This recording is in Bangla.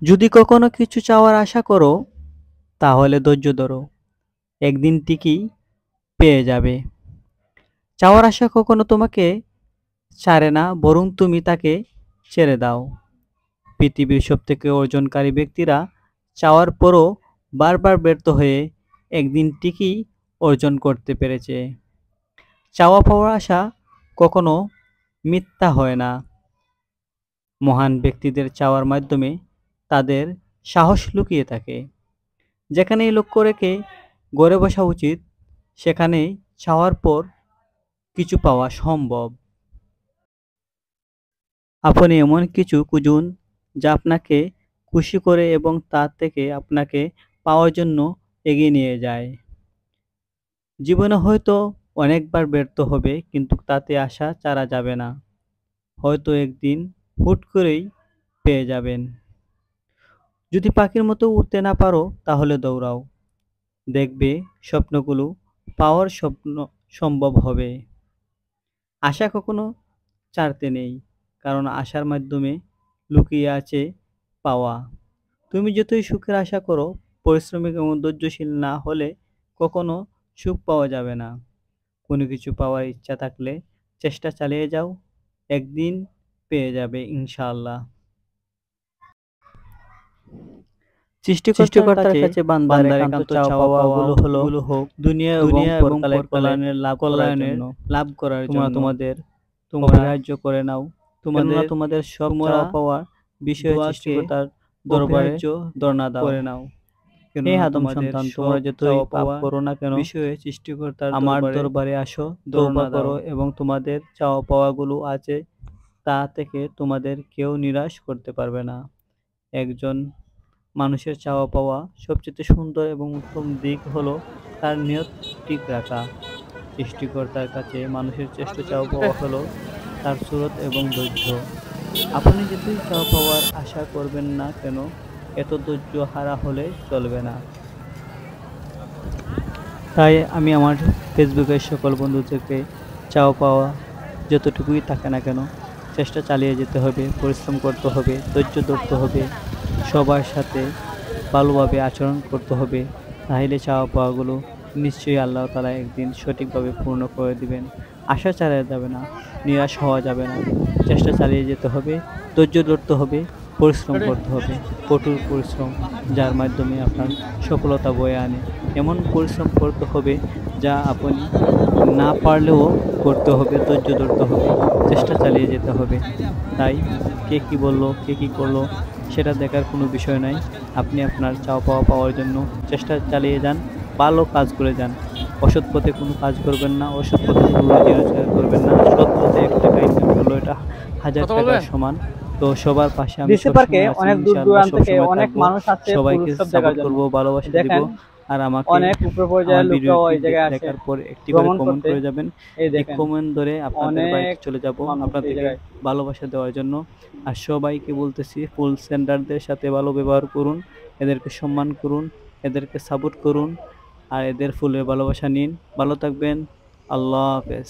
যদি কখনো কিছু চাওয়ার আশা করো, তাহলে ধৈর্য ধরো। একদিন ঠিকই পেয়ে যাবে। চাওয়ার আশা কখনো তোমাকে ছাড়ে না, বরং তুমি তাকে ছেড়ে দাও। পৃথিবীর সবথেকে অর্জনকারী ব্যক্তিরা চাওয়ার পরও বারবার ব্যর্থ হয়ে একদিন ঠিকই অর্জন করতে পেরেছে। চাওয়া পাওয়ার আশা কখনো মিথ্যা হয় না। মহান ব্যক্তিদের চাওয়ার মাধ্যমে তাদের সাহস লুকিয়ে থাকে। যেখানেই লক্ষ্য রেখে গড়ে বসা উচিত, সেখানেই চাওয়ার পর কিছু পাওয়া সম্ভব। আপনি এমন কিছু খুঁজুন যা আপনাকে খুশি করে এবং তা থেকে আপনাকে পাওয়ার জন্য এগিয়ে নিয়ে যায়। জীবনে হয়তো অনেকবার ব্যর্থ হবে, কিন্তু তাতে আশা ছাড়া যাবে না। হয়তো একদিন হুট করেই পেয়ে যাবেন। যদি পাখির মতো উড়তে না পারো, তাহলে দৌড়াও। দেখবে স্বপ্নগুলো পাওয়ার স্বপ্ন সম্ভব হবে। আশা কখনো ছাড়তে নেই, কারণ আশার মাধ্যমে লুকিয়ে আছে পাওয়া। তুমি যতই সুখের আশা করো, পরিশ্রমিক এবং ধৈর্যশীল না হলে কখনো সুখ পাওয়া যাবে না। কোনো কিছু পাওয়ার ইচ্ছা থাকলে চেষ্টা চালিয়ে যাও, একদিন পেয়ে যাবে ইনশাআল্লাহ। সৃষ্টিকর্তার কাছে বান্দার একান্ত চাওয়া পাওয়াগুলো হোক দুনিয়া এবং পরকালের কল্যাণের লাভ করার জন্য। তোমরা সাহায্য করে নাও, তোমাদের সব চাওয়া পাওয়া বিষয়ে সৃষ্টিকর্তার দরবারে ধর্ণা দাও করে নাও। হে আদম সন্তান, তোমরা যতই পাপ করো না কেন, বিষয়ে সৃষ্টিকর্তার আমার দরবারে আসো, তওবা করো এবং তোমাদের চাওয়া পাওয়াগুলো আছে, তা থেকে তোমাদের কেউ নিরাশ করতে পারবে না। একজন মানুষের চাওয়া পাওয়া সবচেয়ে সুন্দর এবং উত্তম দিক হলো তার নিয়ত ঠিক রাখা। সৃষ্টিকর্তার কাছে মানুষের শ্রেষ্ঠ চাওয়া পাওয়া হলো তার সুরত এবং ধৈর্য। আপনি যতই চাওয়া পাওয়ার আশা করবেন না কেন, এত ধৈর্য হারা হলে চলবে না। তাই আমি আমার ফেসবুকের সকল বন্ধুদেরকে চাওয়া পাওয়া যতটুকুই থাকে না কেন, চেষ্টা চালিয়ে যেতে হবে, পরিশ্রম করতে হবে, ধৈর্য ধরতে হবে, সবার সাথে ভালোভাবে আচরণ করতে হবে। তাহলে চাওয়া পাওয়াগুলো নিশ্চয়ই আল্লাহ তাআলা একদিন সঠিকভাবে পূর্ণ করে দিবেন। আশা ছাড়া যাবে না, নিরাশ হওয়া যাবে না। চেষ্টা চালিয়ে যেতে হবে, ধৈর্য ধরতে হবে, পরিশ্রম করতে হবে, কঠোর পরিশ্রম, যার মাধ্যমে আপনার সফলতা বয়ে আনে। এমন পরিশ্রম করতে হবে যা আপনি না পারলেও করতে হবে, ধৈর্য ধরতে হবে, চেষ্টা চালিয়ে যেতে হবে। তাই কে কী বলল, কে কী করলো সেটা দেখার কোনো বিষয় নাই। আপনি আপনার চাওয়া পাওয়া পাওয়ার জন্য চেষ্টা চালিয়ে যান, ভালো কাজ করে যান। অসৎ পথে কোনো কাজ করবেন না, অসৎ পথে কোনো রুজি রোজগার করবেন না। সৎ পথে ১ টাকা ইনকাম করলেও এটা ১০০০ টাকার সমান। তো সবার পাশে আমি সবসময় আছি, ইনশাআল্লাহ সবসময় থাকবো। সবাইকে সাপোর্ট করবো, ভালোবাসা দিব। আর আমাকে আমার ভিডিওটি দেখার পর একটি করে কমেন্ট করে যাবেন। এই কমেন্ট ধরে আপনাদের বাড়িতে চলে যাব আপনাদেরকে ভালোবাসা দেওয়ার জন্য। আর সবাইকে বলতেছি, ফুল সেন্ডারদের সাথে ভালো ব্যবহার করুন, এদেরকে সম্মান করুন, এদেরকে সাপোর্ট করুন, আর এদের ফুলের ভালোবাসা নিন। ভালো থাকবেন। আল্লাহ হাফেজ।